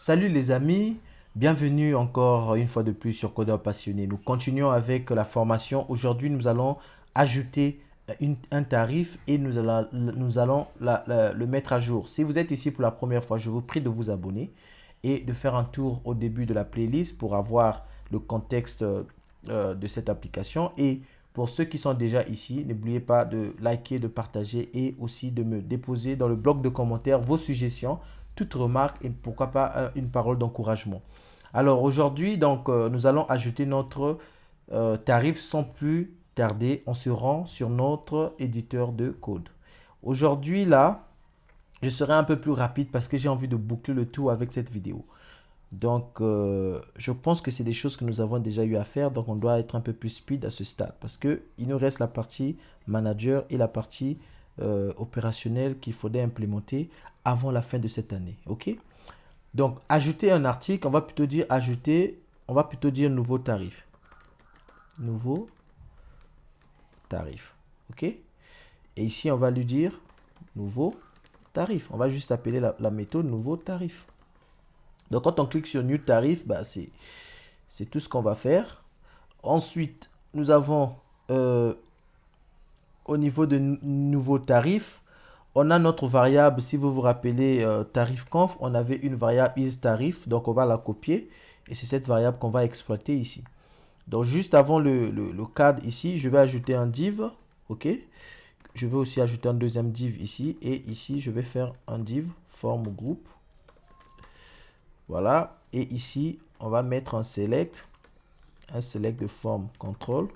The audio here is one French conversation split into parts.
Salut les amis, bienvenue encore une fois de plus sur Codeur Passionné. Nous continuons avec la formation. Aujourd'hui, nous allons ajouter un tarif et nous allons le mettre à jour. Si vous êtes ici pour la première fois, je vous prie de vous abonner et de faire un tour au début de la playlist pour avoir le contexte de cette application. Et pour ceux qui sont déjà ici, n'oubliez pas de liker, de partager et aussi de me déposer dans le bloc de commentaires vos suggestions, toute remarque et pourquoi pas une parole d'encouragement. Alors aujourd'hui, donc, nous allons ajouter notre tarif sans plus tarder. On se rend sur notre éditeur de code. Aujourd'hui, là, je serai un peu plus rapide parce que j'ai envie de boucler le tout avec cette vidéo. Donc, je pense que c'est des choses que nous avons déjà eu à faire. Donc, on doit être un peu plus speed à ce stade parce qu'il nous reste la partie manager et la partie opérationnelle qu'il faudrait implémenter avant la fin de cette année. OK? Donc, ajouter un article, on va plutôt dire ajouter, on va plutôt dire nouveau tarif. Nouveau tarif. OK? Et ici, on va lui dire nouveau tarif. On va juste appeler la méthode nouveau tarif. Donc, quand on clique sur New Tarif, bah, c'est tout ce qu'on va faire. Ensuite, nous avons au niveau de nouveau tarif, on a notre variable, si vous vous rappelez, tarif conf, on avait une variable isTarif, donc on va la copier et c'est cette variable qu'on va exploiter ici. Donc, juste avant le cadre ici, je vais ajouter un div, ok. Je vais aussi ajouter un deuxième div ici et ici, je vais faire un div form group. Voilà. Et ici, on va mettre un select de form control.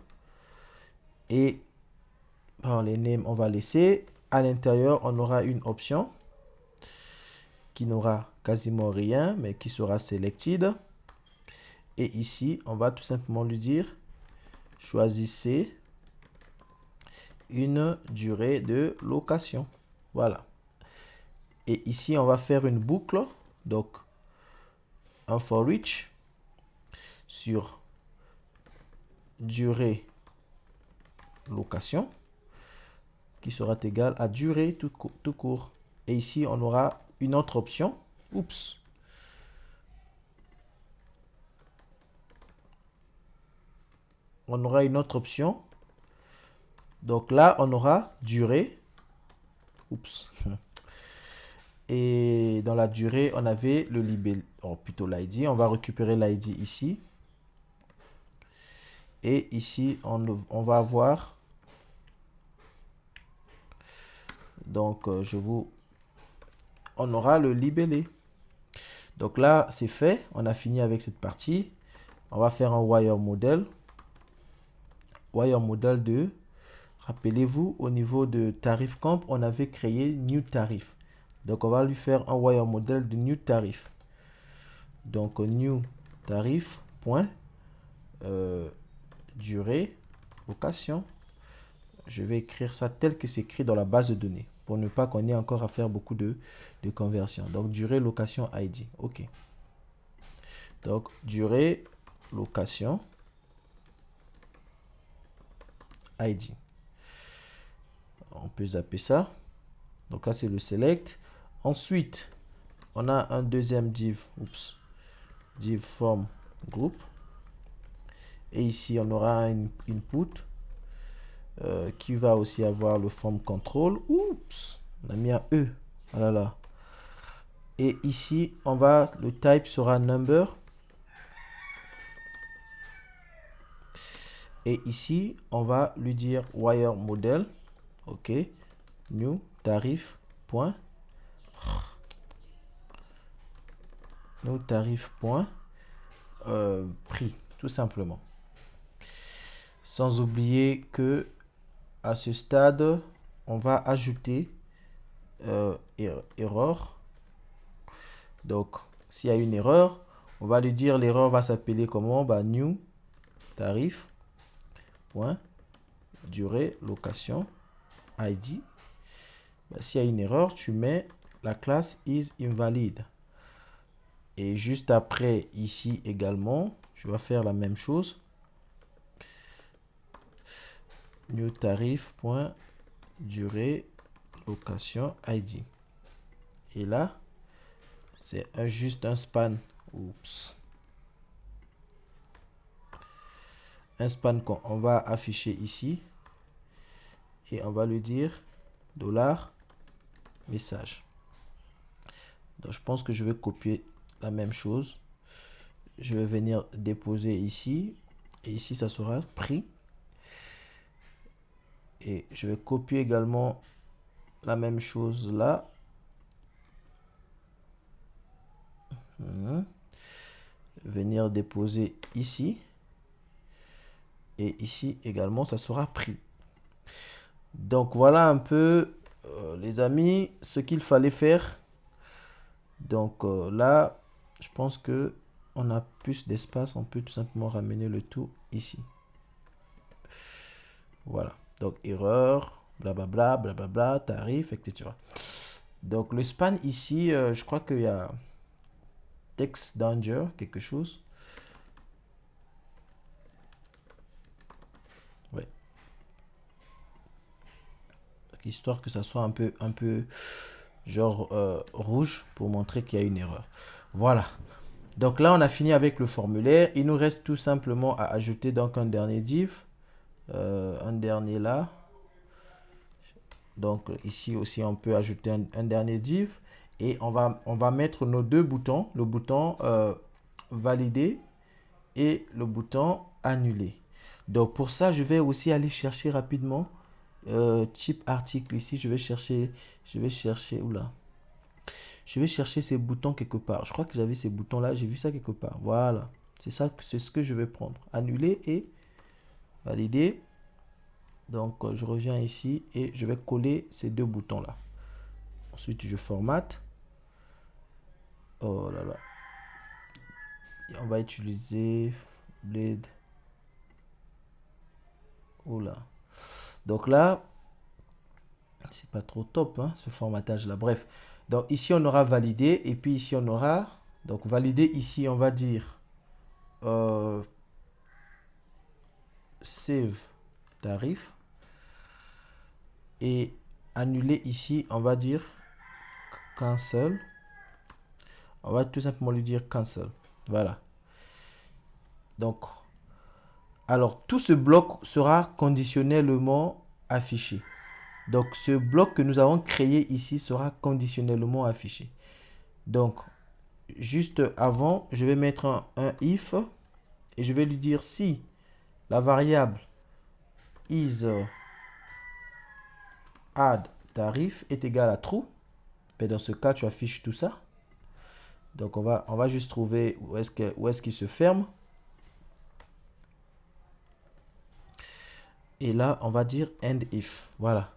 Et par les names, on va laisser. À l'intérieur, on aura une option qui n'aura quasiment rien, mais qui sera selected. Et ici, on va tout simplement lui dire, choisissez une durée de location. Voilà. Et ici, on va faire une boucle. Donc, un for each sur durée location qui sera égal à durée tout court. Et ici, on aura une autre option. Oups. On aura une autre option. Donc là, on aura durée. Oups. Et dans la durée, on avait le libellé, oh, plutôt l'ID. On va récupérer l'ID ici. Et ici, on va avoir. Donc, on aura le libellé. Donc là, c'est fait. On a fini avec cette partie. On va faire un wire model. Wire model 2. Rappelez-vous, au niveau de tarif comp, on avait créé new tarif. Donc, on va lui faire un wire model de new tarif. Donc, new tarif, point, durée, location. Je vais écrire ça tel que c'est écrit dans la base de données pour ne pas qu'on ait encore à faire beaucoup de conversions. Donc, durée, location, ID. OK. Donc, durée, location, ID. On peut zapper ça. Donc là, c'est le select. Ensuite, on a un deuxième div. Oups. Div form group. Et ici, on aura un input qui va aussi avoir le form control. Oups. On a mis un E. Voilà là. Et ici, le type sera number. Et ici, on va lui dire wire model. OK. New tarif. Point. New tarif. Point. Prix. Tout simplement. Sans oublier que à ce stade, on va ajouter erreur. Donc, s'il y a une erreur, on va lui dire l'erreur va s'appeler comment? Bah, new tarif point durée location ID. Bah, s'il y a une erreur, tu mets la classe is invalid. Et juste après, ici également, tu vas faire la même chose. New tarif point durée location ID. Et là, C'est juste un span. Oups. Un span qu'on va afficher ici. Et on va lui dire $message. Donc je pense que je vais copier la même chose. Je vais venir déposer ici. Et ici, ça sera prix. Et je vais copier également la même chose là. Venir déposer ici. Et ici également, ça sera prix. Donc voilà un peu, les amis, ce qu'il fallait faire. Donc là, je pense que on a plus d'espace. On peut tout simplement ramener le tout ici. Voilà. Donc erreur, blablabla, blablabla, tarif, etc. Donc le span ici, je crois qu'il y a text danger, quelque chose. Ouais. Donc, histoire que ça soit un peu genre rouge pour montrer qu'il y a une erreur. Voilà. Donc là, on a fini avec le formulaire. Il nous reste tout simplement à ajouter donc un dernier div. Un dernier là. Donc ici aussi, on peut ajouter un dernier div. Et on va mettre nos deux boutons. Le bouton valider et le bouton annuler. Donc pour ça, je vais aussi aller chercher rapidement type article. Ici, je vais chercher, oula. Je vais chercher ces boutons quelque part. Je crois que j'avais ces boutons là, j'ai vu ça quelque part. Voilà, c'est ça, c'est ce que je vais prendre. Annuler et valider. Donc je reviens ici et je vais coller ces deux boutons là. Ensuite je formate. Oh là là. Et on va utiliser Blade. Oh là. Donc là, c'est pas trop top hein, ce formatage là. Bref. Donc ici on aura validé et puis ici on aura donc validé. Ici on va dire save tarif et annuler ici on va dire cancel. On va tout simplement lui dire cancel. Voilà. Donc alors tout ce bloc sera conditionnellement affiché. Donc ce bloc que nous avons créé ici sera conditionnellement affiché. Donc juste avant, je vais mettre un if et je vais lui dire si la variable is add tarif est égal à true. Et dans ce cas, tu affiches tout ça. Donc on va juste trouver où est-ce qu'il se ferme. Et là, on va dire end if. Voilà.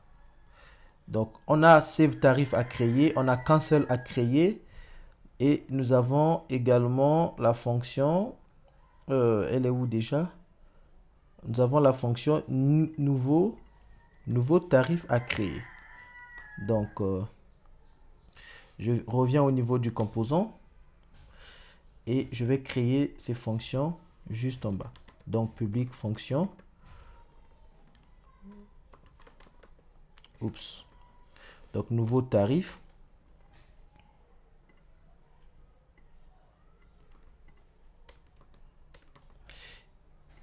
Donc on a save tarif à créer, on a cancel à créer. Et nous avons également la fonction, elle est où déjà? Nous avons la fonction nouveau tarif à créer. Donc, je reviens au niveau du composant et je vais créer ces fonctions juste en bas. Donc, public fonction. Oups. Donc, nouveau tarif.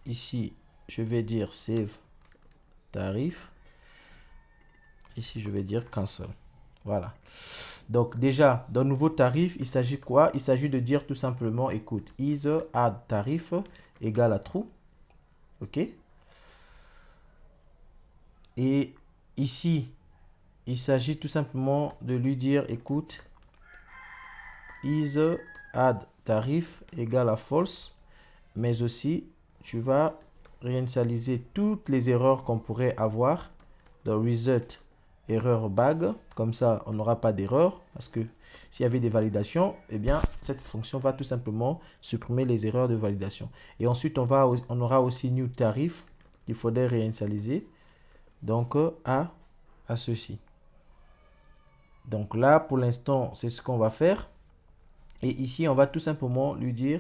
Ici, je vais dire save tarif. Ici, je vais dire cancel. Voilà. Donc déjà, dans nouveau tarif, il s'agit quoi? Il s'agit de dire tout simplement, écoute, is add tarif égale à true. OK? Et ici, il s'agit tout simplement de lui dire, écoute, is add tarif égale à false. Mais aussi, tu vas réinitialiser toutes les erreurs qu'on pourrait avoir dans result erreur bag. Comme ça, on n'aura pas d'erreur. Parce que s'il y avait des validations, eh bien, cette fonction va tout simplement supprimer les erreurs de validation. Et ensuite, on aura aussi new tarif qu'il faudrait réinitialiser. Donc, à ceci. Donc là, pour l'instant, c'est ce qu'on va faire. Et ici, on va tout simplement lui dire,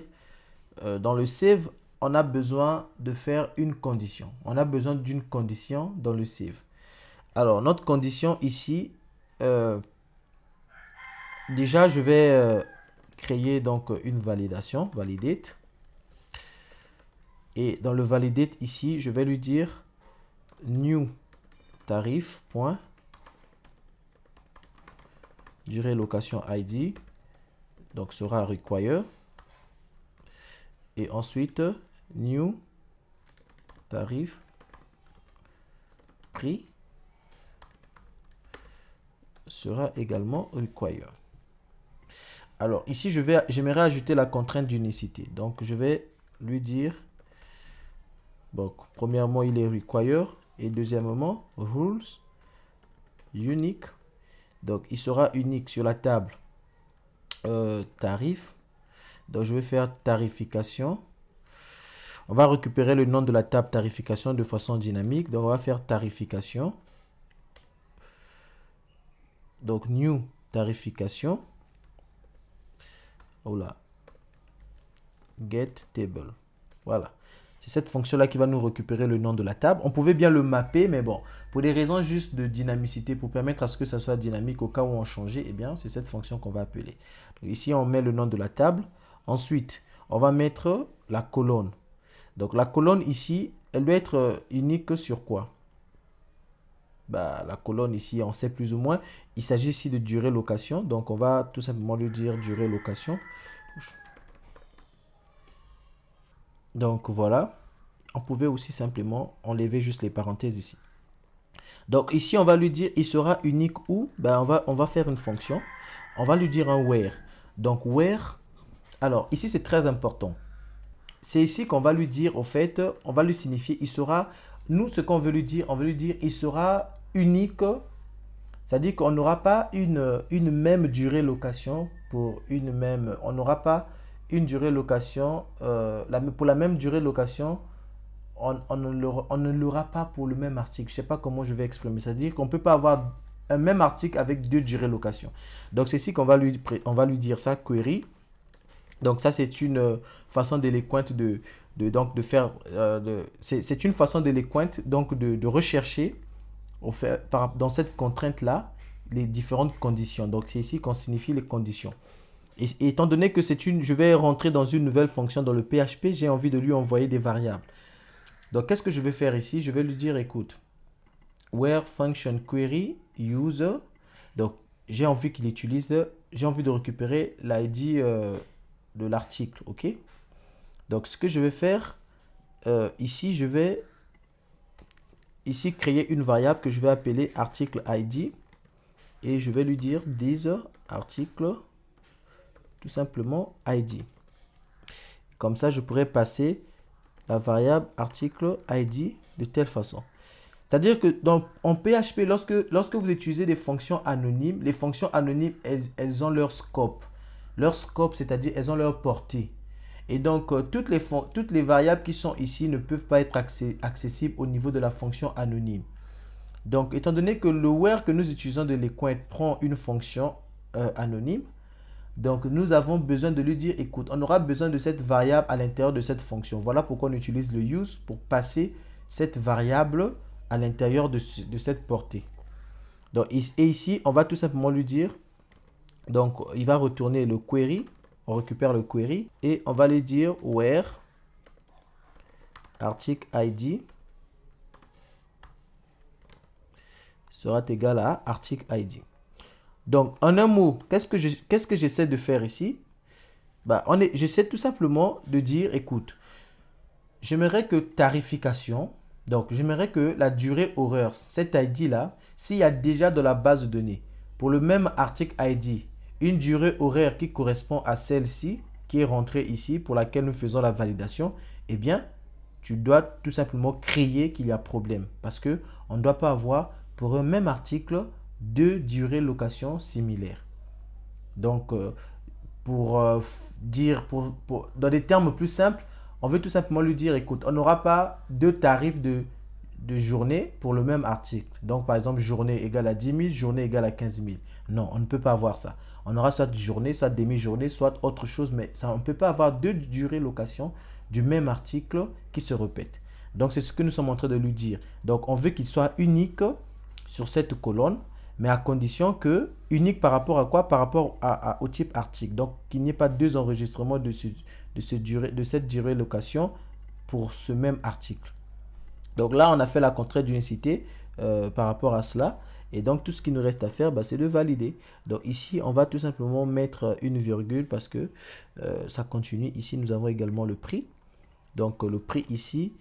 dans le save, on a besoin de faire une condition. On a besoin d'une condition dans le save. Alors, notre condition ici, déjà, je vais créer donc une validation, validate. Et dans le validate ici, je vais lui dire new tarif point durée location ID, donc sera require, et ensuite new tarif prix sera également require. Alors ici j'aimerais ajouter la contrainte d'unicité, donc je vais lui dire, donc premièrement il est require et deuxièmement rules unique. Donc, il sera unique sur la table tarif. Donc, je vais faire tarification. On va récupérer le nom de la table tarification de façon dynamique. Donc, on va faire tarification. Donc, new tarification. Voilà. Get table. Voilà. C'est cette fonction-là qui va nous récupérer le nom de la table. On pouvait bien le mapper, mais bon, pour des raisons juste de dynamicité, pour permettre à ce que ça soit dynamique au cas où on changeait, eh bien, c'est cette fonction qu'on va appeler. Donc, ici, on met le nom de la table. Ensuite, on va mettre la colonne. Donc, la colonne ici, elle doit être unique sur quoi? Bah, la colonne ici, on sait plus ou moins. Il s'agit ici de durée location. Donc, on va tout simplement lui dire durée location. Donc voilà, on pouvait aussi simplement enlever juste les parenthèses ici. Donc ici, on va lui dire, il sera unique où? Ben, on va faire une fonction. On va lui dire un where. Donc where, alors ici c'est très important. C'est ici qu'on va lui dire, au fait, on va lui signifier, il sera, nous ce qu'on veut lui dire, on veut lui dire, il sera unique. C'est-à-dire qu'on n'aura pas une même durée location pour une même, on n'aura pas une durée location, pour la même durée location, on ne l'aura pas pour le même article. Je ne sais pas comment je vais exprimer. C'est-à-dire qu'on ne peut pas avoir un même article avec deux durées location. Donc, c'est ici qu'on va lui dire ça, query. Donc, ça, c'est une façon délinquente donc, de faire, c'est une façon délinquente donc de rechercher dans cette contrainte-là les différentes conditions. Donc, c'est ici qu'on signifie les conditions. Et étant donné que je vais rentrer dans une nouvelle fonction dans le PHP, j'ai envie de lui envoyer des variables. Donc, qu'est-ce que je vais faire ici? Je vais lui dire, écoute, where function query user. Donc, j'ai envie qu'il utilise, j'ai envie de récupérer l'ID de l'article, ok? Donc, ce que je vais faire, ici, je vais créer une variable que je vais appeler article ID. Et je vais lui dire this article tout simplement ID. Comme ça, je pourrais passer la variable article ID de telle façon. C'est-à-dire que en PHP, lorsque vous utilisez des fonctions anonymes, les fonctions anonymes, elles ont leur scope. Leur scope, c'est-à-dire elles ont leur portée. Et donc, toutes les variables qui sont ici ne peuvent pas être accessibles au niveau de la fonction anonyme. Donc, étant donné que le where que nous utilisons de l'écoute prend une fonction anonyme, donc, nous avons besoin de lui dire, écoute, on aura besoin de cette variable à l'intérieur de cette fonction. Voilà pourquoi on utilise le use pour passer cette variable à l'intérieur de cette portée. Donc, et ici, on va tout simplement lui dire, donc, il va retourner le query. On récupère le query et on va lui dire where article ID sera égal à article ID. Donc, en un mot, qu'est-ce que j'essaie de faire ici? Bah, j'essaie tout simplement de dire, écoute, j'aimerais que tarification, donc j'aimerais que la durée horaire, cet ID-là, s'il y a déjà dans la base de données, pour le même article ID, une durée horaire qui correspond à celle-ci, qui est rentrée ici, pour laquelle nous faisons la validation, eh bien, tu dois tout simplement créer qu'il y a problème. Parce qu'on ne doit pas avoir, pour un même article, deux durées location similaires. Donc, dans des termes plus simples, on veut tout simplement lui dire, écoute, on n'aura pas deux tarifs de journée pour le même article. Donc, par exemple, journée égale à 10 000, journée égale à 15 000. Non, on ne peut pas avoir ça. On aura soit journée, soit demi-journée, soit autre chose, mais ça, on ne peut pas avoir deux durées location du même article qui se répètent. Donc, c'est ce que nous sommes en train de lui dire. Donc, on veut qu'il soit unique sur cette colonne. mais à condition que, unique par rapport à quoi? Par rapport au type article. Donc, qu'il n'y ait pas deux enregistrements de cette durée location pour ce même article. Donc là, on a fait la contrainte d'unicité par rapport à cela. Et donc, tout ce qui nous reste à faire, bah, c'est de valider. Donc ici, on va tout simplement mettre une virgule parce que ça continue. Ici, nous avons également le prix. Donc, le prix ici,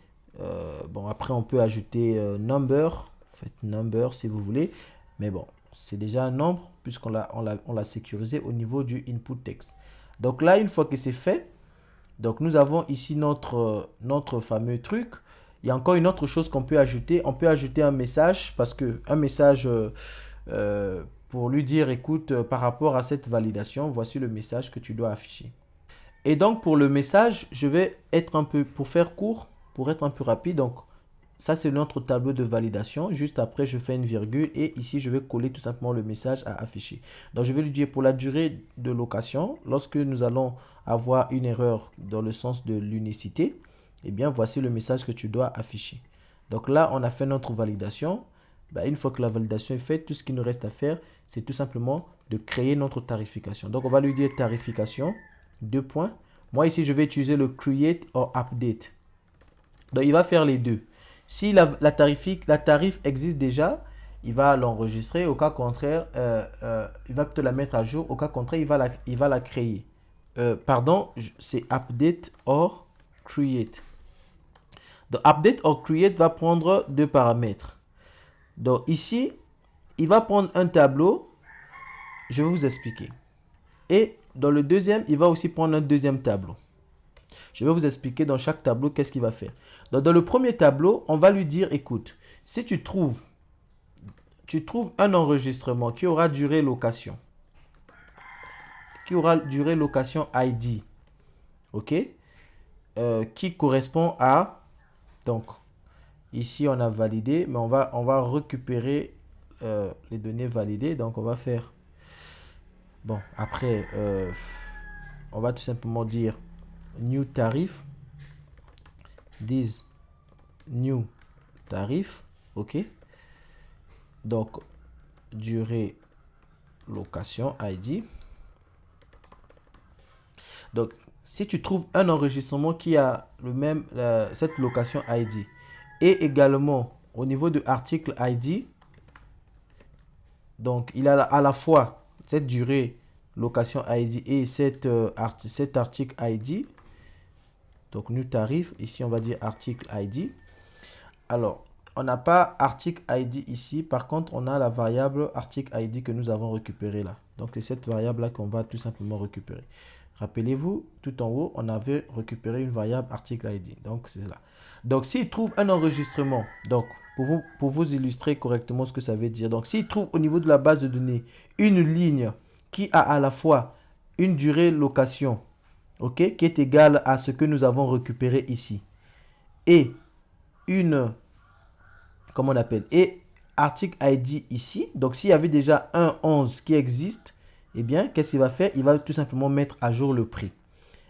bon, après, on peut ajouter number. Faites number si vous voulez. Mais bon, c'est déjà un nombre puisqu'on l'a sécurisé au niveau du input text. Donc là, une fois que c'est fait, donc nous avons ici notre fameux truc. Il y a encore une autre chose qu'on peut ajouter. On peut ajouter un message parce que un message pour lui dire écoute, par rapport à cette validation, voici le message que tu dois afficher. Et donc pour le message, je vais être un peu, pour faire court, pour être un peu rapide, donc ça c'est notre tableau de validation. Juste après, je fais une virgule et ici je vais coller tout simplement le message à afficher. Donc je vais lui dire pour la durée de location, lorsque nous allons avoir une erreur dans le sens de l'unicité, eh bien voici le message que tu dois afficher. Donc là, on a fait notre validation. Ben, une fois que la validation est faite, tout ce qui nous reste à faire, c'est tout simplement de créer notre tarification. Donc on va lui dire tarification, deux points. Moi ici, je vais utiliser le create or update. Donc il va faire les deux. Si la tarif existe déjà, il va l'enregistrer. Au cas contraire, il va peut-être la mettre à jour. Au cas contraire, il va la créer. Pardon, c'est update or create. Donc, update or create va prendre deux paramètres. Donc, ici, il va prendre un tableau. Je vais vous expliquer. Et dans le deuxième, il va aussi prendre un deuxième tableau. Je vais vous expliquer dans chaque tableau qu'est-ce qu'il va faire. Donc, dans le premier tableau, on va lui dire, écoute, si tu trouves un enregistrement qui aura durée location, ID, ok, qui correspond à, donc, ici on a validé, mais on va récupérer les données validées. Donc, on va faire, bon, après, on va tout simplement dire new tarif, this new tarif, ok. Donc, durée location ID. Donc, si tu trouves un enregistrement qui a le même, cette location ID et également au niveau de article ID, donc il a à la fois cette durée location ID et cet article ID. Donc, new tarif, ici on va dire article ID. Alors, on n'a pas article ID ici. Par contre, on a la variable article ID que nous avons récupérée là. Donc, c'est cette variable là qu'on va tout simplement récupérer. Rappelez-vous, tout en haut, on avait récupéré une variable article ID. Donc, c'est là. Donc, s'il trouve un enregistrement, donc, pour vous illustrer correctement ce que ça veut dire. Donc, s'il trouve au niveau de la base de données une ligne qui a à la fois une durée location, ok, qui est égale à ce que nous avons récupéré ici, et une, comment on appelle, et article ID ici. Donc, s'il y avait déjà un 11 qui existe, eh bien, qu'est-ce qu'il va faire? Il va tout simplement mettre à jour le prix.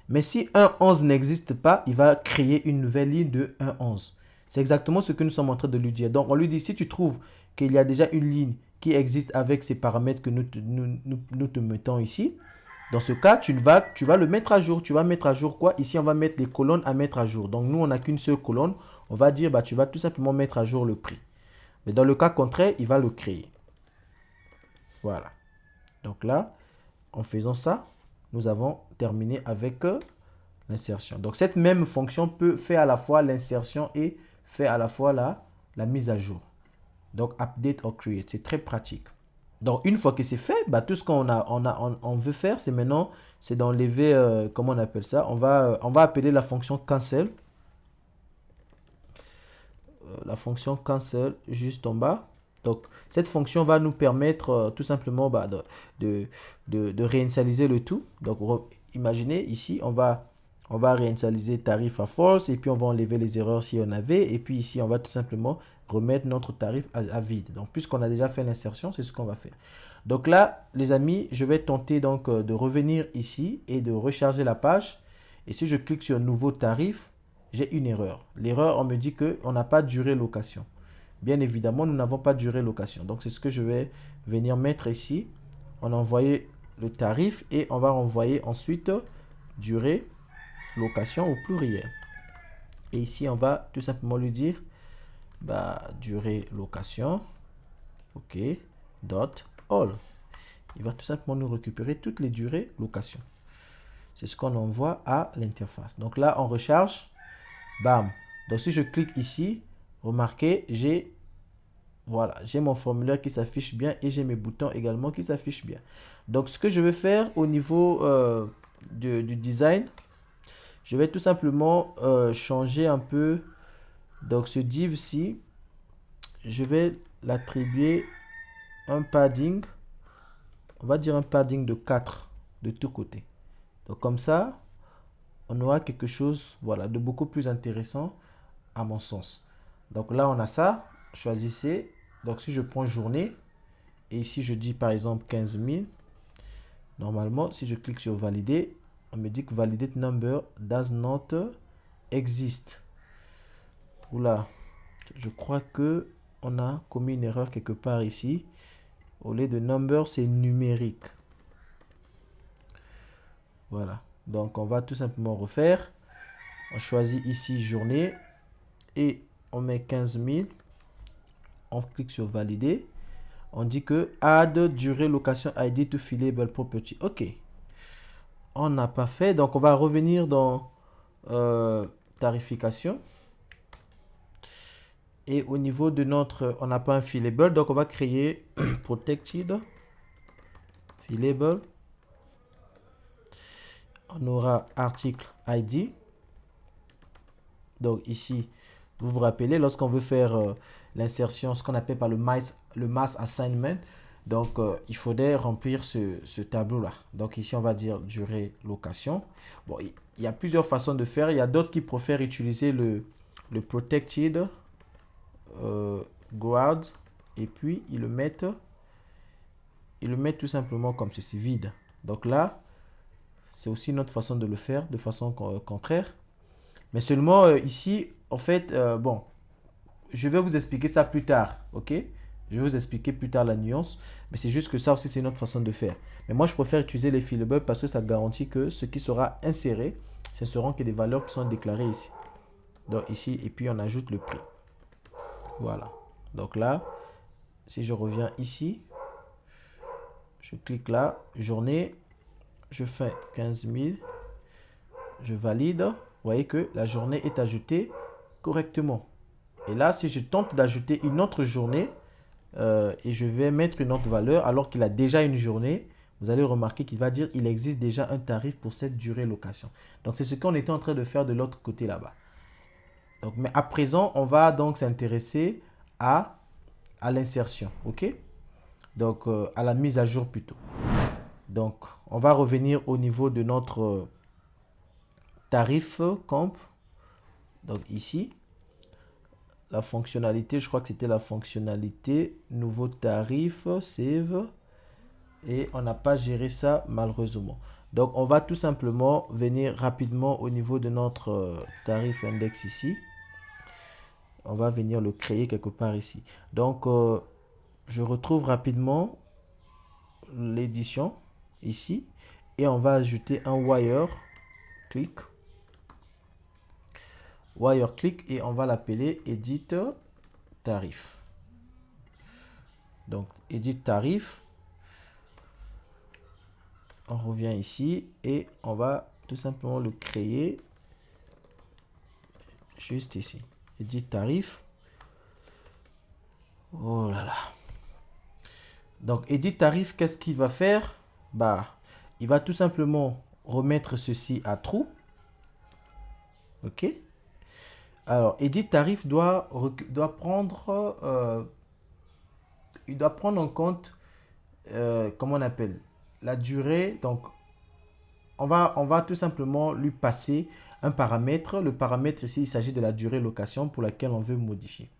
Mais si un 11 n'existe pas, il va créer une nouvelle ligne de 1,11. C'est exactement ce que nous sommes en train de lui dire. Donc, on lui dit, si tu trouves qu'il y a déjà une ligne qui existe avec ces paramètres que nous te mettons ici, dans ce cas, tu vas le mettre à jour. Tu vas mettre à jour quoi? Ici, on va mettre les colonnes à mettre à jour. Donc, nous, on n'a qu'une seule colonne. On va dire, bah, tu vas tout simplement mettre à jour le prix. Mais dans le cas contraire, il va le créer. Voilà. Donc là, en faisant ça, nous avons terminé avec l'insertion. Donc, cette même fonction peut faire à la fois l'insertion et faire à la fois la mise à jour. Donc, update or create. C'est très pratique. Donc, une fois que c'est fait, bah, tout ce qu'on veut faire, c'est maintenant, c'est d'enlever, comment on appelle ça? On va appeler la fonction cancel. La fonction cancel juste en bas. Donc, cette fonction va nous permettre tout simplement bah, de réinitialiser le tout. Donc, imaginez ici, on va réinitialiser tarif à false et puis on va enlever les erreurs si on avait. Et puis ici, on va tout simplement remettre notre tarif à vide. Donc, puisqu'on a déjà fait l'insertion, c'est ce qu'on va faire. Donc là, les amis, je vais tenter donc de revenir ici et de recharger la page. Et si je clique sur nouveau tarif, j'ai une erreur. L'erreur, on me dit qu'on n'a pas de durée location. bien évidemment, nous n'avons pas durée location. Donc, c'est ce que je vais venir mettre ici. On a envoyé le tarif et on va envoyer ensuite durée location au pluriel. Et ici, on va tout simplement lui dire durée location, ok, dot all. Il va tout simplement nous récupérer toutes les durées location. C'est ce qu'on envoie à l'interface. Donc là, on recharge. Bam. Donc si je clique ici, remarquez, j'ai mon formulaire qui s'affiche bien et j'ai mes boutons également qui s'affichent bien. Donc ce que je vais faire au niveau du design, je vais tout simplement changer un peu. Donc ce div-ci, je vais l'attribuer un padding. On va dire un padding de 4 de tous côtés. Donc comme ça, on aura quelque chose de beaucoup plus intéressant à mon sens. Donc là, on a ça. Choisissez. Donc si je prends journée, et ici je dis par exemple 15 000, normalement, si je clique sur valider, on me dit que validate number does not exist. Oula, je crois que on a commis une erreur quelque part ici. Au lieu de number, c'est numérique. Voilà. Donc, on va tout simplement refaire. On choisit ici journée et on met 15 000. On clique sur valider. On dit que add durée location ID to fillable property. OK. On n'a pas fait. Donc, on va revenir dans tarification. Et au niveau de notre, on n'a pas un fillable. Donc, on va créer protected fillable. On aura article ID. Donc ici, vous vous rappelez, lorsqu'on veut faire l'insertion, ce qu'on appelle par le mass assignment, donc il faudrait remplir ce tableau-là. Donc ici, on va dire durée location. Bon, il y a plusieurs façons de faire. Il y a d'autres qui préfèrent utiliser le protected guard et puis ils le mettent tout simplement comme ceci, vide. Donc là, c'est aussi une autre façon de le faire, de façon contraire. Mais seulement ici, en fait, bon, je vais vous expliquer ça plus tard, ok? Je vais vous expliquer plus tard la nuance, mais c'est juste que ça aussi, c'est une autre façon de faire. Mais moi, je préfère utiliser les fillables parce que ça garantit que ce qui sera inséré, ce seront que des valeurs qui sont déclarées ici. Donc ici, et puis on ajoute le prix. Voilà. Donc là, si je reviens ici, je clique là, journée, je fais 15 000, je valide. Vous voyez que la journée est ajoutée correctement. Et là, si je tente d'ajouter une autre journée et je vais mettre une autre valeur alors qu'il a déjà une journée, vous allez remarquer qu'il va dire qu'il existe déjà un tarif pour cette durée location. Donc, c'est ce qu'on était en train de faire de l'autre côté là-bas. Donc, mais à présent, on va donc s'intéresser à l'insertion. OK? Donc, à la mise à jour plutôt. Donc, on va revenir au niveau de notre tarif comp. Donc, ici, la fonctionnalité, je crois que c'était la fonctionnalité nouveau tarif, save. Et on n'a pas géré ça malheureusement. Donc, on va tout simplement venir rapidement au niveau de notre tarif index ici. On va venir le créer quelque part ici. Donc, je retrouve rapidement l'édition ici. Et on va ajouter un wire click. Wire click et on va l'appeler edit tarif. Donc, edit tarif. On revient ici et on va tout simplement le créer juste ici. Edit tarif. Oh là là. Donc, edit tarif, qu'est-ce qu'il va faire? Il va tout simplement remettre ceci à true. OK. Alors, edit tarif doit prendre en compte, comment on appelle, la durée. Donc, on va tout simplement lui passer un paramètre. Le paramètre ici, il s'agit de la durée location pour laquelle on veut modifier.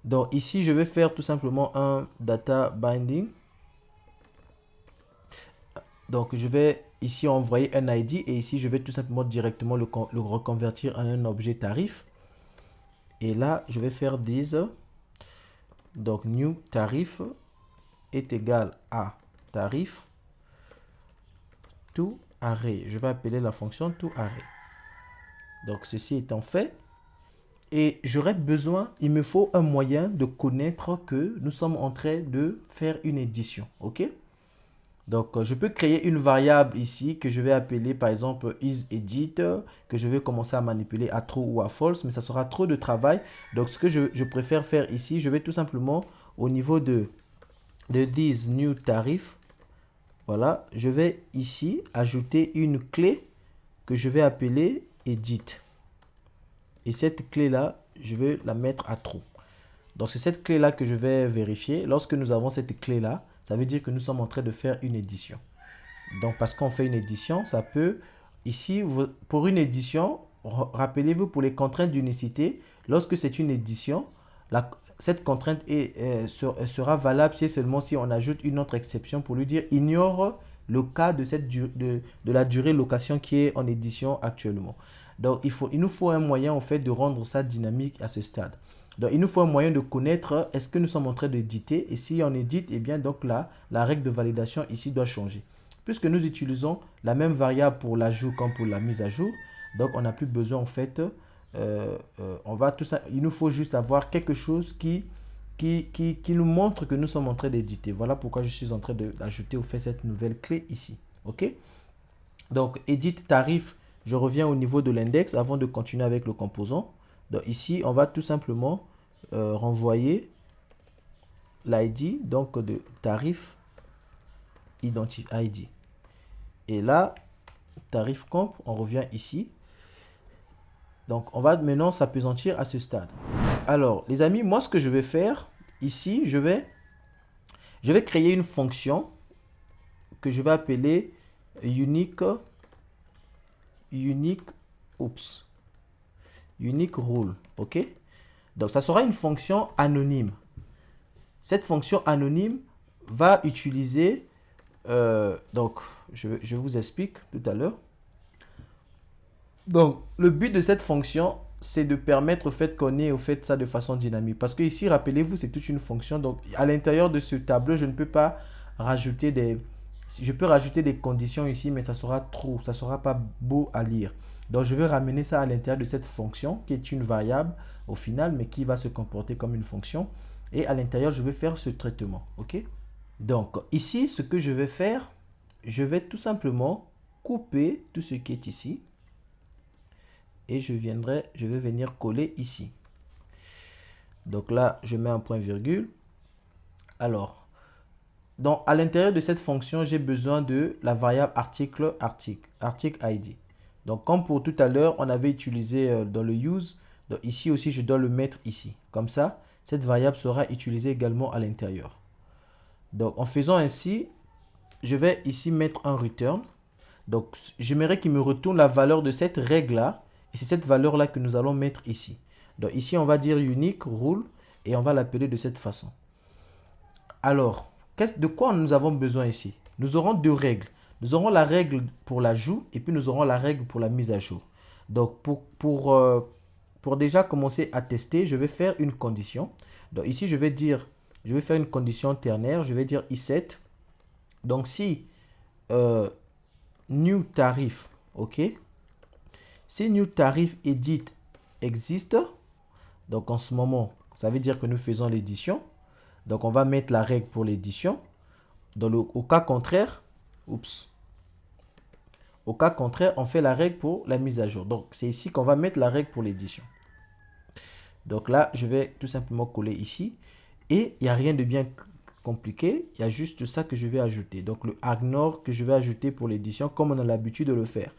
Donc, ici, je vais faire tout simplement un data binding. Donc, je vais ici envoyer un ID et ici, je vais tout simplement directement le reconvertir en un objet tarif. Et là, je vais faire this Donc, new tarif est égal à tarif to array. Je vais appeler la fonction to array. Donc, ceci étant fait, et j'aurais besoin, il me faut un moyen de connaître que nous sommes en train de faire une édition. OK? Donc, je peux créer une variable ici que je vais appeler par exemple isEdit, que je vais commencer à manipuler à true ou à false, mais ça sera trop de travail. Donc, ce que je préfère faire ici, je vais tout simplement au niveau de this new tarif, voilà, je vais ici ajouter une clé que je vais appeler edit. Et cette clé-là, je vais la mettre à true. Donc, c'est cette clé-là que je vais vérifier. Lorsque nous avons cette clé-là, ça veut dire que nous sommes en train de faire une édition. Donc, parce qu'on fait une édition, ça peut... Ici, pour une édition, rappelez-vous, pour les contraintes d'unicité, lorsque c'est une édition, cette contrainte sera valable si seulement si on ajoute une autre exception pour lui dire ignore le cas de la durée location qui est en édition actuellement. Donc, il nous faut un moyen en fait de rendre ça dynamique à ce stade. Donc, il nous faut un moyen de connaître est-ce que nous sommes en train d'éditer et si on édite, eh bien donc là, la règle de validation ici doit changer. Puisque nous utilisons la même variable pour l'ajout comme pour la mise à jour, donc on n'a plus besoin en fait, il nous faut juste avoir quelque chose qui nous montre que nous sommes en train d'éditer. Voilà pourquoi je suis en train d'ajouter au fait cette nouvelle clé ici. OK? Donc, edit tarif, je reviens au niveau de l'index avant de continuer avec le composant. Donc ici, on va tout simplement renvoyer l'ID, donc de tarif identif ID. Et là, tarif comp, on revient ici. Donc, on va maintenant s'appesantir à ce stade. Alors, les amis, moi, ce que je vais faire ici, je vais créer une fonction que je vais appeler unique rule. OK? Donc, ça sera une fonction anonyme. Cette fonction anonyme va utiliser... donc, je vous explique tout à l'heure. Donc, le but de cette fonction, c'est de permettre au fait qu'on ait au fait ça de façon dynamique. Parce que ici, rappelez-vous, c'est toute une fonction. Donc, à l'intérieur de ce tableau, je ne peux pas rajouter des... Je peux rajouter des conditions ici, mais ça sera trop. Ça ne sera pas beau à lire. Donc, je vais ramener ça à l'intérieur de cette fonction, qui est une variable au final, mais qui va se comporter comme une fonction. Et à l'intérieur, je vais faire ce traitement. OK? Donc, ici, ce que je vais faire, je vais tout simplement couper tout ce qui est ici. Et je vais venir coller ici. Donc là, je mets un point virgule. Alors, à l'intérieur de cette fonction, j'ai besoin de la variable article ID. Donc, comme pour tout à l'heure, on avait utilisé dans le use, donc ici aussi, je dois le mettre ici. Comme ça, cette variable sera utilisée également à l'intérieur. Donc, en faisant ainsi, je vais ici mettre un return. Donc, j'aimerais qu'il me retourne la valeur de cette règle-là. Et c'est cette valeur-là que nous allons mettre ici. Donc, ici, on va dire unique rule et on va l'appeler de cette façon. Alors, de quoi nous avons besoin ici? Nous aurons deux règles. Nous aurons la règle pour l'ajout et puis nous aurons la règle pour la mise à jour. Donc, pour déjà commencer à tester, je vais faire une condition. Donc, ici, je vais faire une condition ternaire. Je vais dire i7. Donc, si new tarif, OK? Si new tarif edit existe, donc en ce moment, ça veut dire que nous faisons l'édition. Donc, on va mettre la règle pour l'édition. Au cas contraire, au cas contraire, on fait la règle pour la mise à jour. Donc, c'est ici qu'on va mettre la règle pour l'édition. Donc là, je vais tout simplement coller ici. Et il n'y a rien de bien compliqué. Il y a juste ça que je vais ajouter. Donc, le ignore que je vais ajouter pour l'édition, comme on a l'habitude de le faire.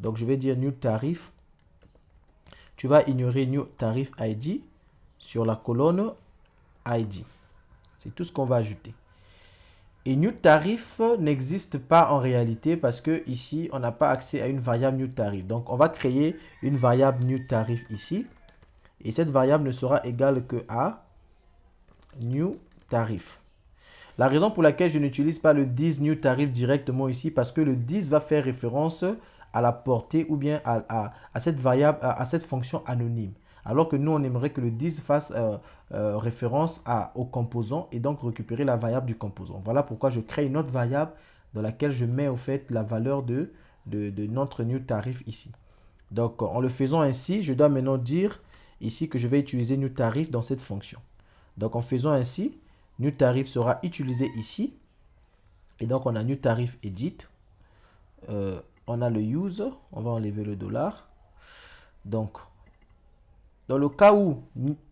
Donc, je vais dire new tarif. Tu vas ignorer new tarif ID sur la colonne ID. C'est tout ce qu'on va ajouter. Et new tarif n'existe pas en réalité parce que ici, on n'a pas accès à une variable new tarif. Donc, on va créer une variable new tarif ici. Et cette variable ne sera égale que à new tarif. La raison pour laquelle je n'utilise pas le this new tarif directement ici, parce que le this va faire référence à la portée ou bien à cette variable, à cette fonction anonyme. Alors que nous, on aimerait que le 10 fasse référence au composant et donc récupérer la variable du composant. Voilà pourquoi je crée une autre variable dans laquelle je mets au fait la valeur de notre new tarif ici. Donc, en le faisant ainsi, je dois maintenant dire ici que je vais utiliser new tarif dans cette fonction. Donc, en faisant ainsi, new tarif sera utilisé ici. Et donc, on a new tarif edit. On a le use. On va enlever le dollar. Donc, dans le cas où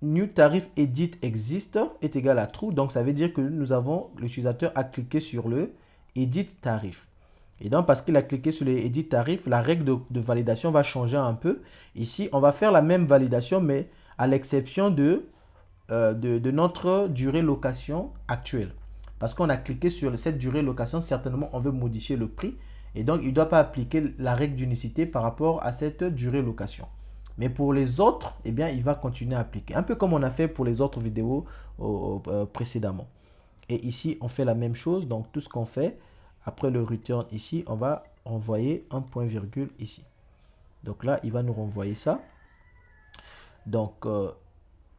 new tarif edit existe est égal à true, donc ça veut dire que l'utilisateur a cliqué sur le edit tarif. Et donc, parce qu'il a cliqué sur les edit tarif, la règle de validation va changer un peu. Ici, on va faire la même validation, mais à l'exception de notre durée location actuelle. Parce qu'on a cliqué sur cette durée location, certainement, on veut modifier le prix. Et donc, il ne doit pas appliquer la règle d'unicité par rapport à cette durée location. Mais pour les autres, eh bien, il va continuer à appliquer. Un peu comme on a fait pour les autres vidéos précédemment. Et ici, on fait la même chose. Donc, tout ce qu'on fait, après le return ici, on va renvoyer un point virgule ici. Donc là, il va nous renvoyer ça. Donc,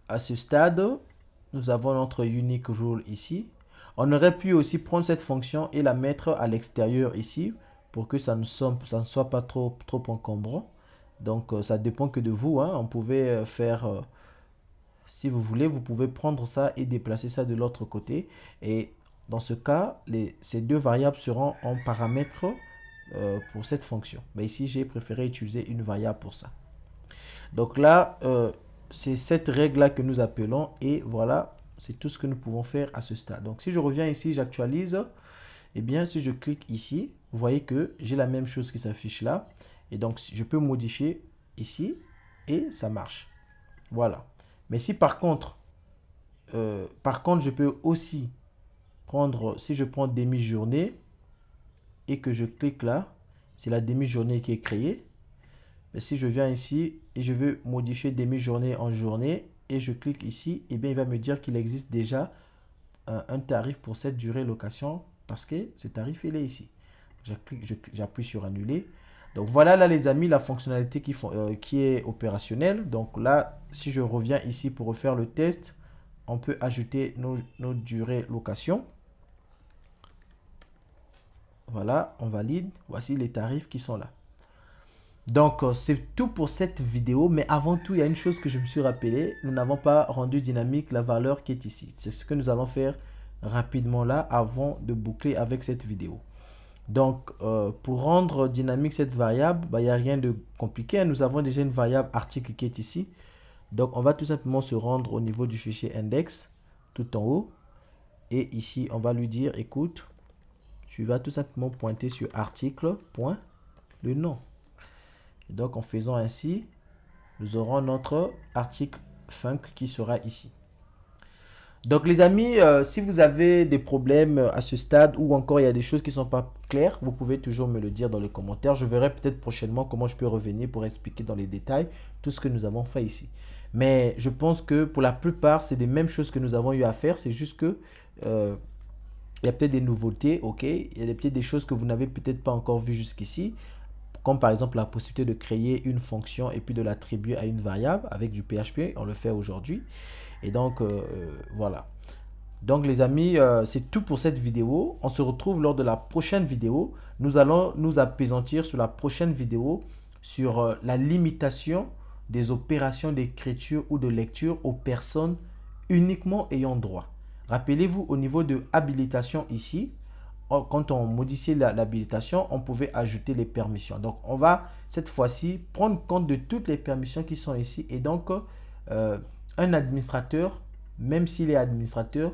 à ce stade, nous avons notre unique rule ici. On aurait pu aussi prendre cette fonction et la mettre à l'extérieur ici pour que ça ne soit pas trop encombrant. Donc, ça dépend que de vous. Hein. On pouvait faire, si vous voulez, vous pouvez prendre ça et déplacer ça de l'autre côté. Et dans ce cas, ces deux variables seront en paramètres pour cette fonction. Mais ici, j'ai préféré utiliser une variable pour ça. Donc là, c'est cette règle-là que nous appelons. Et voilà, c'est tout ce que nous pouvons faire à ce stade. Donc, si je reviens ici, j'actualise. Eh bien, si je clique ici, vous voyez que j'ai la même chose qui s'affiche là. Et donc, je peux modifier ici et ça marche. Voilà. Mais si par contre, je peux aussi prendre, si je prends demi-journée et que je clique là, c'est la demi-journée qui est créée. Mais si je viens ici et je veux modifier demi-journée en journée et je clique ici, eh bien, il va me dire qu'il existe déjà un tarif pour cette durée location parce que ce tarif, il est ici. J'appuie sur annuler. Donc voilà là les amis la fonctionnalité qui est opérationnelle. Donc là si je reviens ici pour refaire le test, on peut ajouter nos durées location. Voilà, on valide. Voici les tarifs qui sont là. Donc c'est tout pour cette vidéo, mais avant tout il y a une chose que je me suis rappelé, nous n'avons pas rendu dynamique la valeur qui est ici. C'est ce que nous allons faire rapidement là avant de boucler avec cette vidéo. Donc, pour rendre dynamique cette variable, il n'y a rien de compliqué. Nous avons déjà une variable article qui est ici. Donc, on va tout simplement se rendre au niveau du fichier index, tout en haut. Et ici, on va lui dire, écoute, tu vas tout simplement pointer sur article, point, le nom. Et donc, en faisant ainsi, nous aurons notre article func qui sera ici. Donc les amis, si vous avez des problèmes à ce stade ou encore il y a des choses qui ne sont pas claires, vous pouvez toujours me le dire dans les commentaires. Je verrai peut-être prochainement comment je peux revenir pour expliquer dans les détails tout ce que nous avons fait ici. Mais je pense que pour la plupart, c'est des mêmes choses que nous avons eu à faire. C'est juste que il y a peut-être des nouveautés, ok. Il y a peut-être des choses que vous n'avez peut-être pas encore vues jusqu'ici. Comme par exemple la possibilité de créer une fonction et puis de l'attribuer à une variable avec du PHP. On le fait aujourd'hui. Et donc, voilà. Donc, les amis, c'est tout pour cette vidéo. On se retrouve lors de la prochaine vidéo. Nous allons nous appesantir sur la prochaine vidéo sur la limitation des opérations d'écriture ou de lecture aux personnes uniquement ayant droit. Rappelez-vous, au niveau de habilitation ici, quand on modifiait l'habilitation, on pouvait ajouter les permissions. Donc, on va cette fois-ci prendre compte de toutes les permissions qui sont ici. Et donc, un administrateur, même s'il est administrateur,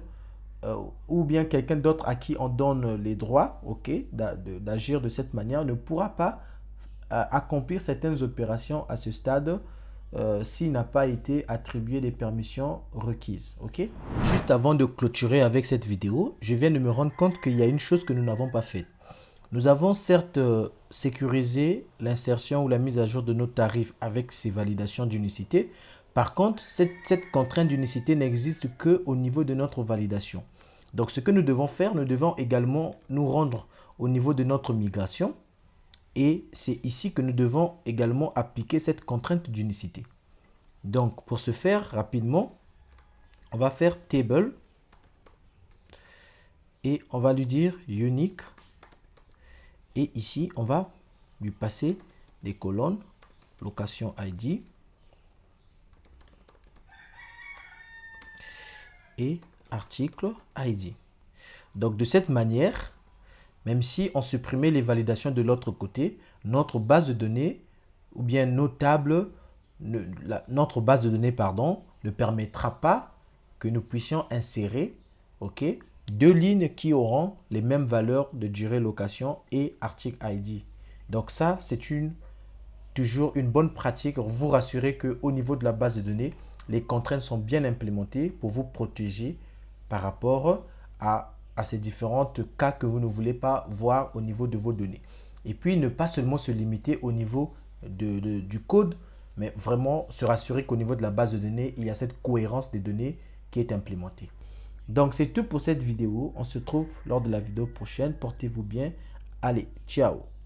ou bien quelqu'un d'autre à qui on donne les droits, ok, d'agir de cette manière, ne pourra pas accomplir certaines opérations à ce stade s'il n'a pas été attribué les permissions requises, ok. Juste avant de clôturer avec cette vidéo, je viens de me rendre compte qu'il y a une chose que nous n'avons pas faite. Nous avons certes sécurisé l'insertion ou la mise à jour de nos tarifs avec ces validations d'unicité. Par contre, cette contrainte d'unicité n'existe qu'au niveau de notre validation. Donc, ce que nous devons faire, nous devons également nous rendre au niveau de notre migration. Et c'est ici que nous devons également appliquer cette contrainte d'unicité. Donc, pour ce faire, rapidement, on va faire table et on va lui dire unique. Et ici, on va lui passer des colonnes, location ID et article ID. Donc, de cette manière, même si on supprimait les validations de l'autre côté, notre base de données ou bien nos tables, notre base de données, pardon, ne permettra pas que nous puissions insérer, ok, deux lignes qui auront les mêmes valeurs de durée location et article ID. Donc ça, c'est toujours une bonne pratique pour vous rassurer qu'au niveau de la base de données, les contraintes sont bien implémentées pour vous protéger par rapport à ces différents cas que vous ne voulez pas voir au niveau de vos données. Et puis, ne pas seulement se limiter au niveau du code, mais vraiment se rassurer qu'au niveau de la base de données, il y a cette cohérence des données qui est implémentée. Donc, c'est tout pour cette vidéo. On se retrouve lors de la vidéo prochaine. Portez-vous bien. Allez, ciao!